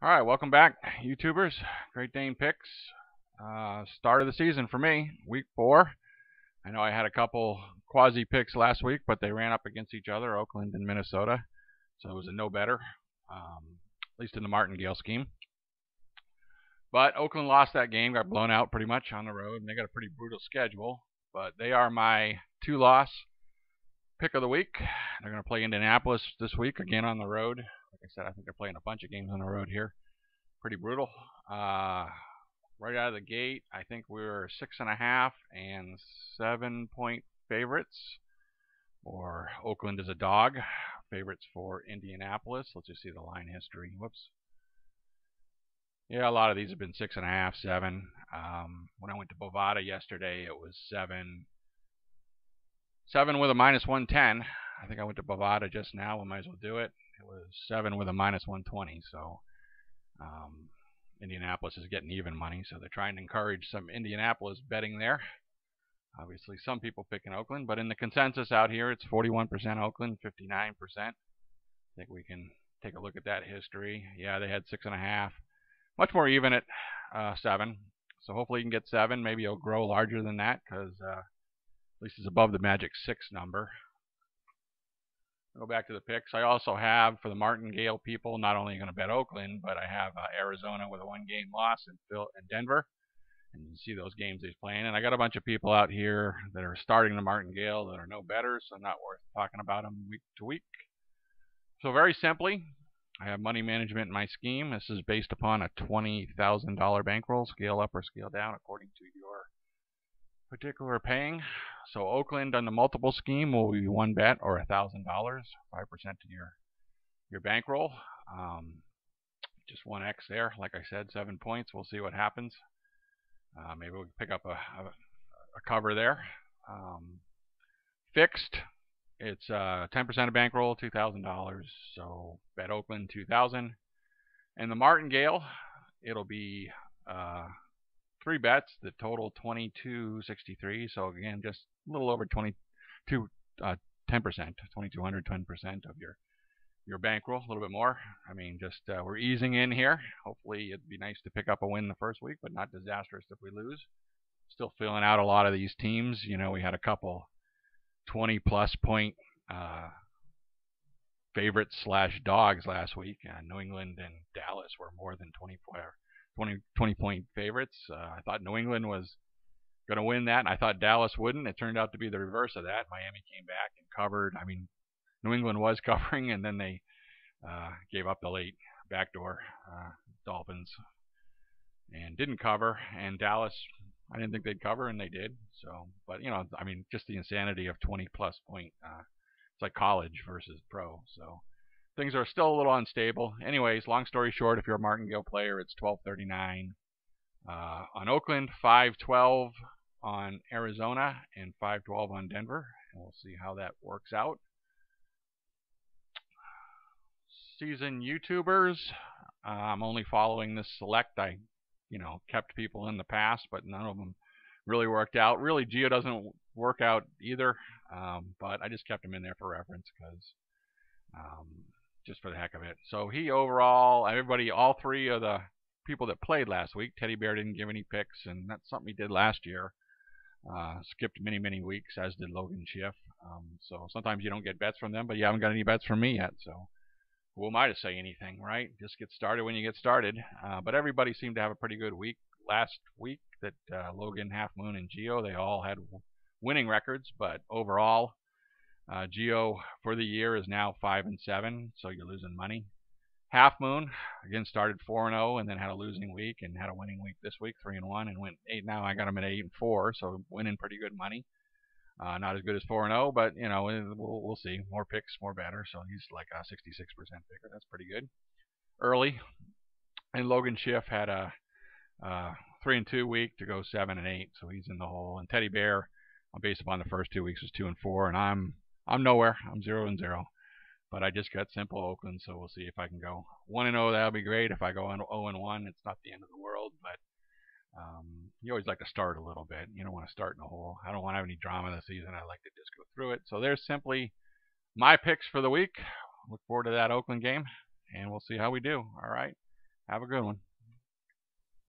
All right, welcome back, YouTubers. Great Dane picks. Start of the season for me, week 4. I know I had a couple quasi picks last week, but they ran up against each other, Oakland and Minnesota. So it was a no better, at least in the martingale scheme. But Oakland lost that game, got blown out pretty much on the road, and they got a pretty brutal schedule. But they are my 2-loss pick of the week. They're going to play Indianapolis this week, again on the road. Like I said, I think they're playing a bunch of games on the road here. Pretty brutal. Right out of the gate, I think we were 6.5 and 7-point favorites. Or Oakland is a dog. Favorites for Indianapolis. Let's just see the line history. Whoops. Yeah, a lot of these have been 6.5, 7. When I went to Bovada yesterday, it was 7. 7 with a minus 110. I think I went to Bovada just now. We might as well do it. It was 7 with a minus 120. So Indianapolis is getting even money, so they're trying to encourage some Indianapolis betting there. Obviously, some people picking Oakland, but in the consensus out here, it's 41% Oakland, 59%. I think we can take a look at that history. Yeah, they had 6.5, much more even at 7. So hopefully you can get 7. Maybe it'll grow larger than that because at least it's above the magic 6 number. Go back to the picks. I also have, for the martingale people, not only going to bet Oakland, but I have Arizona with a 1-game loss in Denver. And you can see those games he's playing. And I got a bunch of people out here that are starting the martingale that are no better, so not worth talking about them week to week. So very simply, I have money management in my scheme. This is based upon a $20,000 bankroll, scale up or scale down according to your particular paying. So Oakland on the multiple scheme will be 1 bet or $1,000, 5% to your bankroll. Just 1x there. Like I said, 7 points. We'll see what happens. Maybe we'll pick up a cover there. Fixed, it's 10% of bankroll, $2,000. So bet Oakland $2,000. And the martingale, it'll be 3 bets that total $22.63. So again, just a little over 10%, 2,200, 10% of your bankroll, a little bit more. I mean, just we're easing in here. Hopefully, it'd be nice to pick up a win the first week, but not disastrous if we lose. Still filling out a lot of these teams. You know, we had a couple 20-plus point favorites / dogs last week. New England and Dallas were more than 20-point favorites. I thought New England was going to win that, and I thought Dallas wouldn't. It turned out to be the reverse of that. Miami came back and covered. I mean, New England was covering, and then they gave up the late backdoor Dolphins and didn't cover. And Dallas, I didn't think they'd cover, and they did. So, but you know, I mean, just the insanity of 20-plus point. It's like college versus pro. So things are still a little unstable. Anyways, long story short, if you're a martingale player, it's 12.39 on Oakland, 5.12 on Arizona, and 5.12 on Denver. And we'll see how that works out. Season YouTubers, I'm only following this select. I, kept people in the past, but none of them really worked out. Really, Geo doesn't work out either, but I just kept him in there for reference because just for the heck of it. So he overall, everybody, all 3 of the people that played last week, Teddy Bear didn't give any picks, and that's something he did last year. Skipped many weeks, as did Logan Schiff. So sometimes you don't get bets from them, but you haven't got any bets from me yet. So who am I to say anything, right? Just get started when you get started. But everybody seemed to have a pretty good week last week. That Logan, Half Moon, and Geo, they all had winning records. But overall, Geo for the year is now 5-7, so you're losing money. Half Moon again started 4-0 and then had a losing week and had a winning week this week, 3-1, and went 8. Now I got him at 8-4, so winning pretty good money. Not as good as 4-0, but we'll see. More picks, more better. So he's like a 66% picker. That's pretty good. Early, and Logan Schiff had a 3-2 week to go 7-8, so he's in the hole. And Teddy Bear, based upon the first 2 weeks, was 2-4, and I'm nowhere. I'm 0-0. But I just got simple Oakland, so we'll see if I can go 1-0. That'll be great. If I go 0-1, it's not the end of the world, but you always like to start a little bit. You don't want to start in a hole. I don't want to have any drama this season. I like to just go through it. So there's simply my picks for the week. Look forward to that Oakland game, and we'll see how we do. All right. Have a good one.